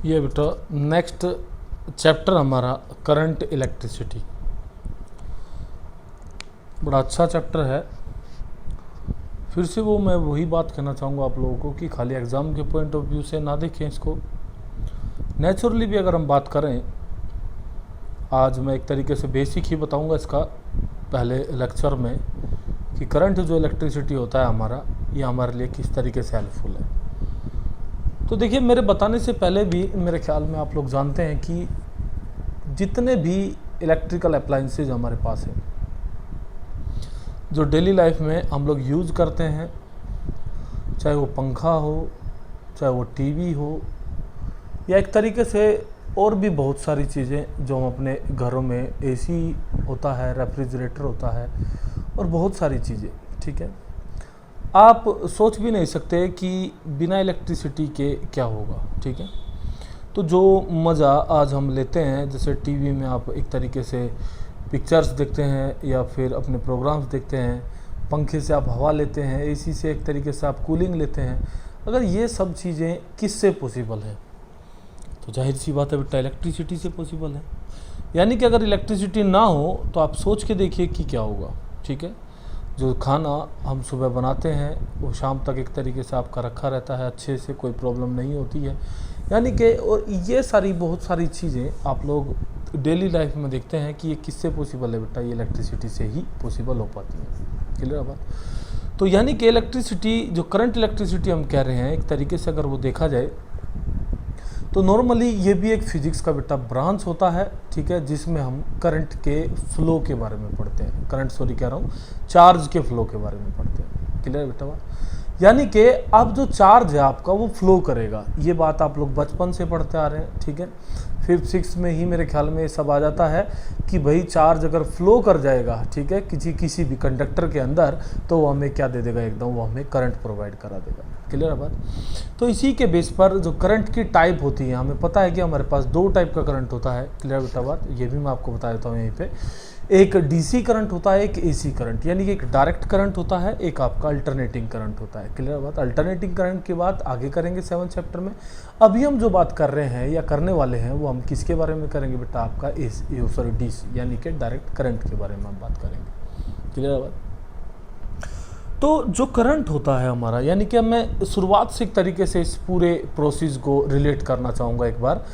ये बेटा next chapter हमारा करंट इलेक्ट्रिसिटी, बड़ा अच्छा चैप्टर है। फिर से मैं वही बात कहना चाहूँगा आप लोगों को कि खाली एग्ज़ाम के पॉइंट ऑफ व्यू से ना देखें इसको। नेचुरली भी अगर हम बात करें, आज मैं एक तरीके से बेसिक ही बताऊँगा इसका पहले लेक्चर में कि करंट जो इलेक्ट्रिसिटी होता है हमारा, ये हमारे लिए किस तरीके से हेल्पफुल है। तो देखिए, मेरे बताने से पहले भी मेरे ख्याल में आप लोग जानते हैं कि जितने भी इलेक्ट्रिकल अप्लायंसेज हमारे पास हैं, जो डेली लाइफ में हम लोग यूज़ करते हैं, चाहे वो पंखा हो, चाहे वो टीवी हो, या एक तरीके से और भी बहुत सारी चीज़ें जो हम अपने घरों में, एसी होता है, रेफ्रिजरेटर होता है और बहुत सारी चीज़ें, ठीक है। आप सोच भी नहीं सकते कि बिना इलेक्ट्रिसिटी के क्या होगा, ठीक है। तो जो मज़ा आज हम लेते हैं, जैसे टीवी में आप एक तरीके से पिक्चर्स देखते हैं या फिर अपने प्रोग्राम्स देखते हैं, पंखे से आप हवा लेते हैं, एसी से एक तरीके से आप कूलिंग लेते हैं, अगर ये सब चीज़ें किससे पॉसिबल है, तो जाहिर सी बात है बेटा इलेक्ट्रिसिटी से पॉसिबल है। यानी कि अगर इलेक्ट्रिसिटी ना हो तो आप सोच के देखिए कि क्या होगा, ठीक है। जो खाना हम सुबह बनाते हैं वो शाम तक एक तरीके से आपका रखा रहता है, अच्छे से कोई प्रॉब्लम नहीं होती है। यानी कि और ये सारी बहुत सारी चीज़ें आप लोग डेली लाइफ में देखते हैं कि ये किससे पॉसिबल है बेटा, ये इलेक्ट्रिसिटी से ही पॉसिबल हो पाती है। क्लियर बात। तो यानी कि इलेक्ट्रिसिटी, जो करंट इलेक्ट्रिसिटी हम कह रहे हैं, एक तरीके से अगर वो देखा जाए तो नॉर्मली ये भी एक फिजिक्स का बेटा ब्रांच होता है, ठीक है, जिसमें हम करंट के फ्लो के बारे में पढ़ते हैं, कह रहा हूँ चार्ज के फ्लो के बारे में पढ़ते हैं। क्लियर है बेटा बात। यानी कि अब जो चार्ज है आपका वो फ्लो करेगा, ये बात आप लोग बचपन से पढ़ते आ रहे हैं, ठीक है। 5th 6th में ही मेरे ख्याल में ये सब आ जाता है कि भाई चार्ज अगर फ्लो कर जाएगा, ठीक है, किसी भी कंडक्टर के अंदर, तो वो हमें क्या दे देगा, एकदम वो हमें करंट प्रोवाइड करा देगा। क्लियर है बात। तो इसी के बेस पर जो करंट की टाइप होती है, हमें पता है कि हमारे पास 2 टाइप का करंट होता है। क्लियर बेटा बात, ये भी मैं आपको बता देता हूँ यहीं पे। एक डीसी करंट होता है, एक एसी करंट, यानी कि एक डायरेक्ट करंट होता है, एक आपका अल्टरनेटिंग करंट होता है। क्लियर बात। अल्टरनेटिंग करंट की बात आगे करेंगे 7th चैप्टर में। अभी हम जो बात कर रहे हैं या करने वाले हैं वो हम किसके बारे में करेंगे बेटा, आपका डीसी यानी कि डायरेक्ट करंट के बारे में हम बात करेंगे। क्लियर बात। तो जो करंट होता है हमारा, यानी कि मैं शुरुआत से एक तरीके से इस पूरे प्रोसेस को रिलेट करना चाहूँगा एक बार।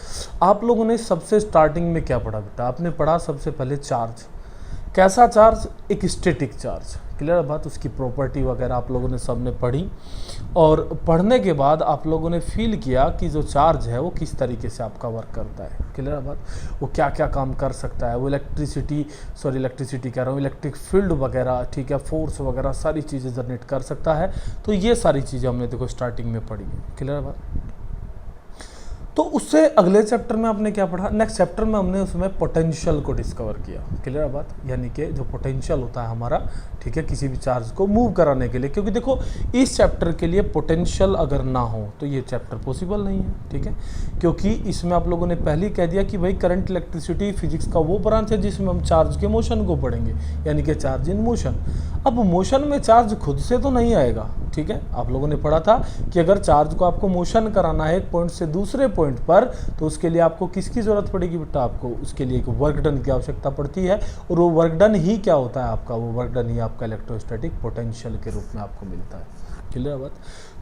आप लोगों ने सबसे स्टार्टिंग में क्या पढ़ा बेटा, आपने पढ़ा सबसे पहले चार्ज। कैसा चार्ज, एक स्टैटिक चार्ज। क्लियर बात। उसकी प्रॉपर्टी वगैरह आप लोगों ने सबने पढ़ी, और पढ़ने के बाद आप लोगों ने फील किया कि जो चार्ज है वो किस तरीके से आपका वर्क करता है। क्लियर बात। वो क्या क्या काम कर सकता है, वो इलेक्ट्रिसिटी कह रहा हूँ, इलेक्ट्रिक फील्ड वगैरह, ठीक है, फोर्स वगैरह सारी चीज़ें जनरेट कर सकता है। तो ये सारी चीज़ें हमने देखो स्टार्टिंग में पढ़ी है। क्लियर बात। तो उससे अगले चैप्टर में आपने क्या पढ़ा, नेक्स्ट चैप्टर में हमने उसमें पोटेंशियल को डिस्कवर किया। क्लियर बात। यानी कि जो पोटेंशियल होता है हमारा, ठीक है, किसी भी चार्ज को मूव कराने के लिए, क्योंकि देखो इस चैप्टर के लिए पोटेंशियल अगर ना हो तो ये चैप्टर पॉसिबल नहीं है, ठीक है। क्योंकि इसमें आप लोगों ने पहले ही कह दिया कि भाई करंट इलेक्ट्रिसिटी फिजिक्स का वो ब्रांच है जिसमें हम चार्ज के मोशन को पढ़ेंगे, यानी कि चार्ज इन मोशन। अब मोशन में चार्ज खुद से तो नहीं आएगा, ठीक है। आप लोगों ने पढ़ा था कि अगर चार्ज को आपको मोशन कराना है एक पॉइंट से दूसरे पॉइंट पर, तो उसके लिए आपको किसकी जरूरत पड़ेगी बेटा, आपको उसके लिए एक वर्क डन की आवश्यकता पड़ती है। और वो वर्क डन ही क्या होता है आपका, वो वर्क डन ही आपका इलेक्ट्रोस्टैटिक पोटेंशियल के रूप में आपको मिलता है। क्लियर बात।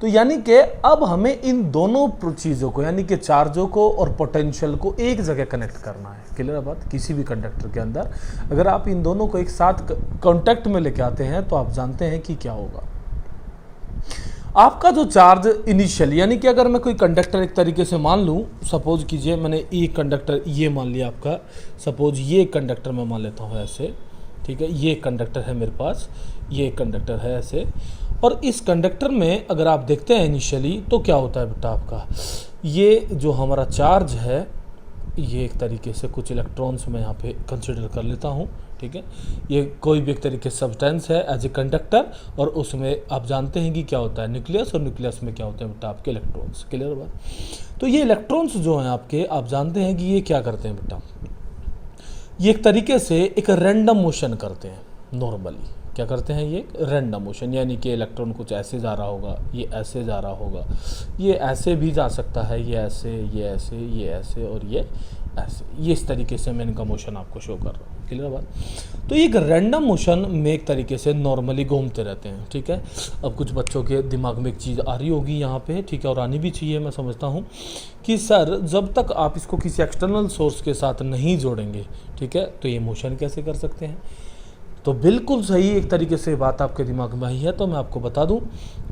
तो यानी कि अब हमें इन दोनों चीज़ों को, यानी कि चार्जों को और पोटेंशियल को एक जगह कनेक्ट करना है। क्लियर बात। किसी भी कंडक्टर के अंदर अगर आप इन दोनों को एक साथ कॉन्टैक्ट में लेके आते हैं तो आप जानते हैं कि क्या होगा। आपका जो चार्ज इनिशियल, यानी कि अगर मैं कोई कंडक्टर एक तरीके से मान लूँ, सपोज कीजिए मैंने एक कंडक्टर ये मान लिया आपका, सपोज ये कंडक्टर मैं मान लेता हूँ ऐसे, ठीक है, ये कंडक्टर है मेरे पास, ये कंडक्टर है ऐसे। और इस कंडक्टर में अगर आप देखते हैं इनिशियली तो क्या होता है बेटा, आपका ये जो हमारा चार्ज है, ये एक तरीके से कुछ इलेक्ट्रॉन्स मैं यहाँ पे कंसिडर कर लेता हूँ, ठीक है। ये कोई भी एक तरीके से सब्सटेंस है एज ए कंडक्टर, और उसमें आप जानते हैं कि क्या होता है न्यूक्लियस, और न्यूक्लियस में क्या होते हैं बेटा, आपके इलेक्ट्रॉन्स। क्लियर बात। तो ये इलेक्ट्रॉन्स जो हैं आपके, आप जानते हैं कि ये क्या करते हैं बेटा, ये एक तरीके से एक रैंडम मोशन करते हैं नॉर्मली। क्या करते हैं, ये रैंडम मोशन, यानी कि इलेक्ट्रॉन कुछ ऐसे जा रहा होगा, ये ऐसे जा रहा होगा, ये ऐसे भी जा सकता है, ये ऐसे, ये ऐसे, ये ऐसे और ये ऐसे, ये इस तरीके से मैं इनका मोशन आपको शो कर रहा हूँ। क्लियर बात। तो ये एक रैंडम मोशन में एक तरीके से नॉर्मली घूमते रहते हैं, ठीक है। अब कुछ बच्चों के दिमाग में एक चीज़ आ रही होगी यहाँ पे, ठीक है, और आनी भी चाहिए, मैं समझता हूँ कि सर जब तक आप इसको किसी एक्सटर्नल सोर्स के साथ नहीं जोड़ेंगे, ठीक है, तो ये मोशन कैसे कर सकते हैं। तो बिल्कुल सही एक तरीके से बात आपके दिमाग में आई है। तो मैं आपको बता दूं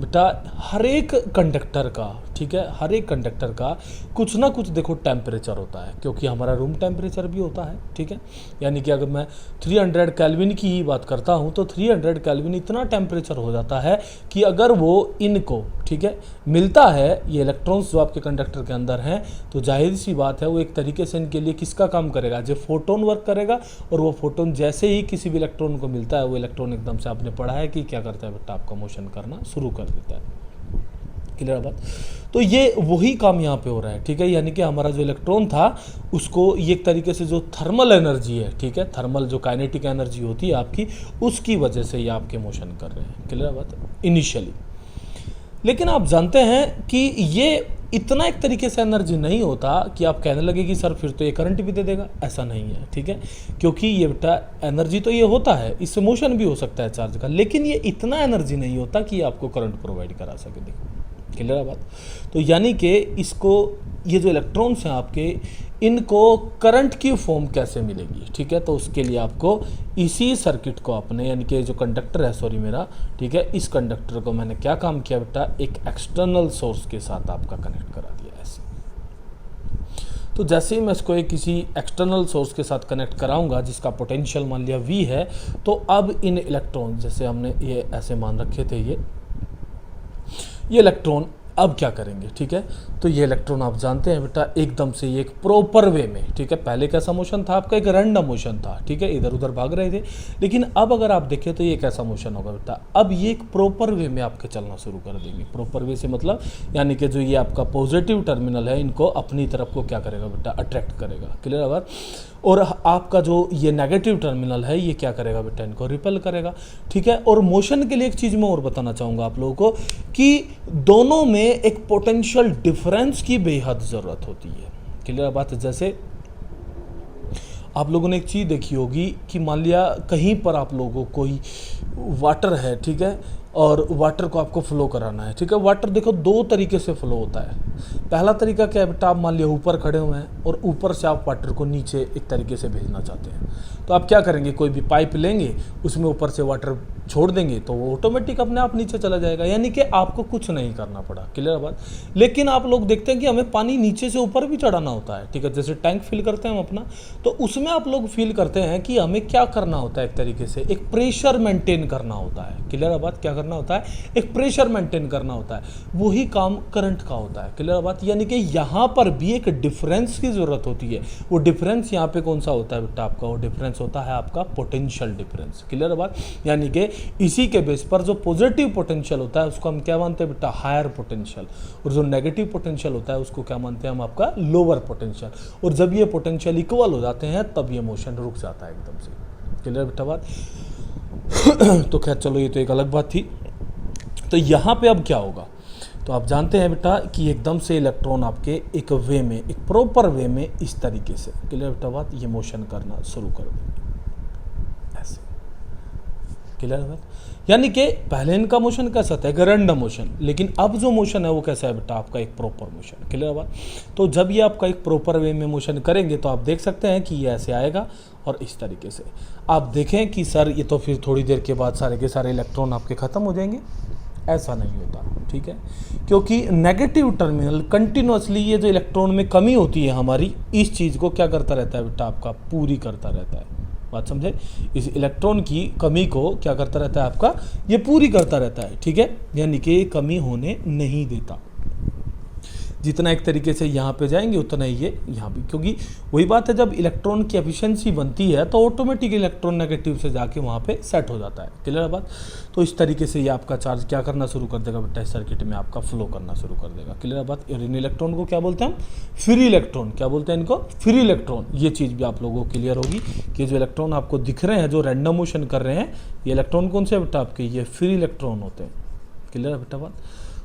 बेटा, हर एक कंडक्टर का, ठीक है, हर एक कंडक्टर का कुछ ना कुछ देखो टेम्परेचर होता है, क्योंकि हमारा रूम टेम्परेचर भी होता है, ठीक है। यानी कि अगर मैं 300 केल्विन की ही बात करता हूं तो 300 केल्विन इतना टेम्परेचर हो जाता है कि अगर वो इनको, ठीक है, मिलता है ये इलेक्ट्रॉन्स जो आपके कंडक्टर के अंदर हैं, तो जाहिर सी बात है वो एक तरीके से इनके लिए किसका काम करेगा, जो फोटोन वर्क करेगा। और वो फोटोन जैसे ही किसी भी इलेक्ट्रॉन को मिलता है, वो इलेक्ट्रॉन एकदम से आपने पढ़ा है कि क्या करता है बेटा, आपका मोशन करना शुरू कर देता है। क्लियर बात। तो ये वही काम यहाँ पे हो रहा है, ठीक है। यानी कि हमारा जो इलेक्ट्रॉन था उसको ये एक तरीके से जो थर्मल एनर्जी है, ठीक है, थर्मल जो काइनेटिक एनर्जी होती है आपकी, उसकी वजह से ये आपके मोशन कर रहे हैं। क्लियर बात इनिशियली। लेकिन आप जानते हैं कि ये इतना एक तरीके से एनर्जी नहीं होता कि आप कहने लगे कि सर फिर तो ये करंट भी दे देगा, ऐसा नहीं है, ठीक है। क्योंकि ये बेटा एनर्जी तो ये होता है, इससे मोशन भी हो सकता है चार्ज का, लेकिन ये इतना एनर्जी नहीं होता कि आपको करंट प्रोवाइड करा सके। देखो क्लियर बात। तो यानी कि इसको, ये जो इलेक्ट्रॉन्स हैं आपके, इनको करंट की फॉर्म कैसे मिलेगी, ठीक है। तो उसके लिए आपको इसी सर्किट को अपने, यानी कि जो कंडक्टर है, सॉरी मेरा, ठीक है, इस कंडक्टर को मैंने क्या काम किया बेटा, एक एक्सटर्नल सोर्स के साथ आपका कनेक्ट करा दिया ऐसे। तो जैसे ही मैं इसको एक किसी एक्सटर्नल सोर्स के साथ कनेक्ट कराऊंगा जिसका पोटेंशियल मान लिया V है, तो अब इन इलेक्ट्रॉन, जैसे हमने ये ऐसे मान रखे थे, ये इलेक्ट्रॉन अब क्या करेंगे, ठीक है। तो ये इलेक्ट्रॉन आप जानते हैं बेटा एकदम से ये एक प्रॉपर वे में, ठीक है, पहले कैसा मोशन था आपका, एक रैंडम मोशन था, ठीक है, इधर उधर भाग रहे थे। लेकिन अब अगर आप देखें तो ये कैसा मोशन होगा बेटा, अब ये एक प्रॉपर वे में आपके चलना शुरू कर देंगे। प्रॉपर वे से मतलब यानी कि जो ये आपका पॉजिटिव टर्मिनल है, इनको अपनी तरफ को क्या करेगा बेटा, अट्रैक्ट करेगा। क्लियर है बात। और आपका जो ये नेगेटिव टर्मिनल है, ये क्या करेगा बेटा, इनको रिपेल करेगा, ठीक है। और मोशन के लिए एक चीज़ मैं और बताना चाहूँगा आप लोगों को कि दोनों में एक पोटेंशियल डिफरेंस की बेहद ज़रूरत होती है। क्लियर बात। जैसे आप लोगों ने एक चीज़ देखी होगी कि मान लिया कहीं पर आप लोगों को कोई वाटर है, ठीक है, और वाटर को आपको फ्लो कराना है, ठीक है। वाटर देखो दो तरीके से फ्लो होता है। पहला तरीका क्या है बेटा, आप मान लिया ऊपर खड़े हुए हैं और ऊपर से आप वाटर को नीचे एक तरीके से भेजना चाहते हैं, तो आप क्या करेंगे, कोई भी पाइप लेंगे, उसमें ऊपर से वाटर छोड़ देंगे तो वो ऑटोमेटिक अपने आप नीचे चला जाएगा, यानी कि आपको कुछ नहीं करना पड़ा। क्लियर बात। लेकिन आप लोग देखते हैं कि हमें पानी नीचे से ऊपर भी चढ़ाना होता है, ठीक है। जैसे टैंक फिल करते हैं हम अपना, तो उसमें आप लोग फील करते हैं कि हमें क्या करना होता है, एक तरीके से एक प्रेशर मेंटेन करना होता है। क्लियर बात। क्या करना होता है, एक प्रेशर मेंटेन करना होता है। वही काम करंट का होता है। क्लियर बात। यानी कि यहाँ पर भी एक डिफरेंस की जरूरत होती है। वो डिफरेंस यहाँ पे कौन सा होता है बेटा, आपका वो डिफरेंस होता है आपका पोटेंशियल डिफरेंस। क्लियर बात। यानी कि इसी के बेस पर जो पॉजिटिव पोटेंशियल होता है उसको हम क्या मानते हैं बेटा, हायर पोटेंशियल, और जो नेगेटिव पोटेंशियल होता है उसको क्या मानते हैं हम, आपका लोअर पोटेंशियल। और जब ये पोटेंशियल इक्वल हो जाते हैं तब ये मोशन रुक जाता है एकदम से। क्लियर बेटा बात। तो खैर चलो, ये तो एक अलग बात थी। तो यहाँ पे अब क्या होगा, तो आप जानते हैं बेटा कि एकदम से इलेक्ट्रॉन आपके एक वे में, एक प्रॉपर वे में इस तरीके से, क्लियर बेटा बात, ये मोशन करना शुरू कर देंगे ऐसे। क्लियर बात। यानी कि पहले इनका मोशन कैसा था, एक रैंडम मोशन, लेकिन अब जो मोशन है वो कैसा है बेटा, आपका एक प्रॉपर मोशन। क्लियर बात। तो जब ये आपका एक प्रॉपर वे में मोशन करेंगे तो आप देख सकते हैं कि ये ऐसे आएगा और इस तरीके से। आप देखें कि सर ये तो फिर थोड़ी देर के बाद सारे के सारे इलेक्ट्रॉन आपके ख़त्म हो जाएंगे, ऐसा नहीं होता, ठीक है। क्योंकि नेगेटिव टर्मिनल कंटिन्यूसली, ये जो इलेक्ट्रॉन में कमी होती है हमारी, इस चीज़ को क्या करता रहता है बेटा, आपका पूरी करता रहता है। बात समझे, इस इलेक्ट्रॉन की कमी को क्या करता रहता है आपका, ये पूरी करता रहता है, ठीक है। यानी कि कमी होने नहीं देता। जितना एक तरीके से यहाँ पे जाएंगे उतना ही ये यहाँ भी, क्योंकि वही बात है जब इलेक्ट्रॉन की एफिशिएंसी बनती है तो ऑटोमेटिक इलेक्ट्रॉन नेगेटिव से जाके वहाँ पे सेट हो जाता है। क्लियर है बात। तो इस तरीके से ये आपका चार्ज क्या करना शुरू कर देगा बेटा, इस सर्किट में आपका फ्लो करना शुरू कर देगा। क्लियर है बात। और इन इलेक्ट्रॉन को क्या बोलते हैं हम, फ्री इलेक्ट्रॉन। क्या बोलते हैं इनको, फ्री इलेक्ट्रॉन। ये चीज़ भी आप लोगों को क्लियर होगी कि जो इलेक्ट्रॉन आपको दिख रहे हैं जो रैंडम मोशन कर रहे हैं, ये इलेक्ट्रॉन कौन से हैं बेटा आपके, ये फ्री इलेक्ट्रॉन होते हैं। क्लियर है बेटा बात।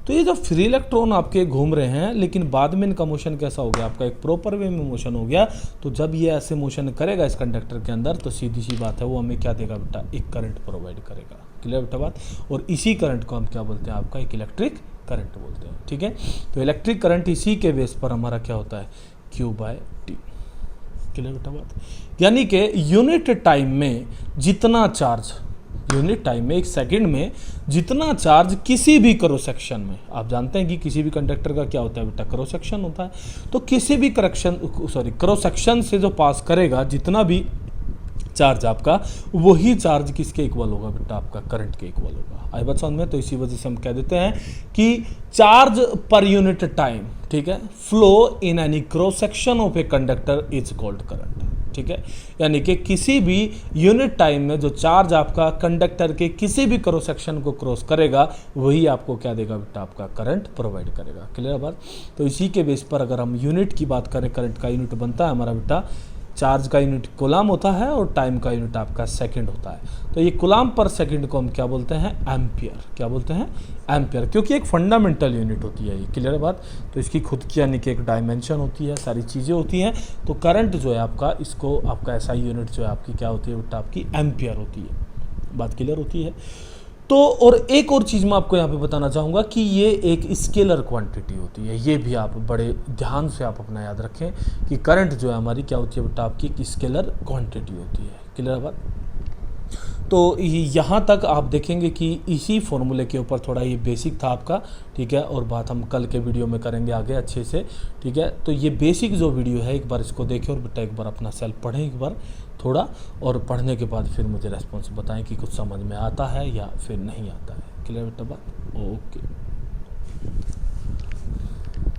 तो ये जो फ्री इलेक्ट्रॉन आपके घूम रहे हैं, लेकिन बाद में इनका मोशन कैसा हो गया, आपका एक प्रॉपर वे में मोशन हो गया। तो जब ये ऐसे मोशन करेगा इस कंडक्टर के अंदर, तो सीधी सी बात है वो हमें क्या देगा बेटा, एक करंट प्रोवाइड करेगा। क्लियर बेटा बात। और इसी करंट को हम क्या बोलते हैं, आपका एक इलेक्ट्रिक करंट बोलते हैं। ठीक है। तो इलेक्ट्रिक करंट इसी के बेस पर हमारा क्या होता है, Q/T। क्लियर बेटा बात। यानी कि यूनिट टाइम में जितना चार्ज, यूनिट टाइम में, एक सेकंड में जितना चार्ज किसी भी क्रॉस सेक्शन में, आप जानते हैं कि किसी भी कंडक्टर का क्या होता है बेटा, क्रॉस सेक्शन होता है। तो किसी भी क्रॉस सेक्शन से जो पास करेगा जितना भी चार्ज आपका, वही चार्ज किसके इक्वल होगा बेटा, आपका करंट के इक्वल होगा। आई बात समझ में। तो इसी वजह से हम कह देते हैं कि चार्ज पर यूनिट टाइम, ठीक है, flow in any cross section of a conductor is called current. ठीक है। यानी कि किसी भी यूनिट टाइम में जो चार्ज आपका कंडक्टर के किसी भी क्रॉस सेक्शन को क्रॉस करेगा, वही आपको क्या देगा बेटा, आपका करंट प्रोवाइड करेगा। क्लियर बात। तो इसी के बेस पर अगर हम यूनिट की बात करें, करंट का यूनिट बनता है हमारा बेटा, चार्ज का यूनिट कूलाम होता है और टाइम का यूनिट आपका सेकंड होता है। तो ये कूलाम पर सेकंड को हम क्या बोलते हैं, एम्पियर। क्या बोलते हैं, एम्पियर, क्योंकि एक फंडामेंटल यूनिट होती है ये। क्लियर है बात। तो इसकी खुद की यानी कि एक डायमेंशन होती है, सारी चीज़ें होती हैं। तो करंट जो है आपका, इसको आपका ऐसा यूनिट जो है आपकी क्या होती है बेटा, आपकी एम्पियर होती है। बात क्लियर होती है। तो और एक और चीज़ मैं आपको यहाँ पे बताना चाहूँगा कि ये एक स्केलर क्वांटिटी होती है। ये भी आप बड़े ध्यान से आप अपना याद रखें कि करंट जो है हमारी क्या होती है बेटा, आपकी एक स्केलर क्वांटिटी होती है। क्लियर बात। तो यहाँ तक आप देखेंगे कि इसी फॉर्मूले के ऊपर थोड़ा ये बेसिक था आपका। ठीक है। और बात हम कल के वीडियो में करेंगे आगे अच्छे से। ठीक है। तो ये बेसिक जो वीडियो है, एक बार इसको देखें और बेटा एक बार अपना सेल्फ पढ़ें एक बार थोड़ा, और पढ़ने के बाद फिर मुझे रेस्पॉन्स बताएं कि कुछ समझ में आता है या फिर नहीं आता है। क्लियर बेटा बात। ओके।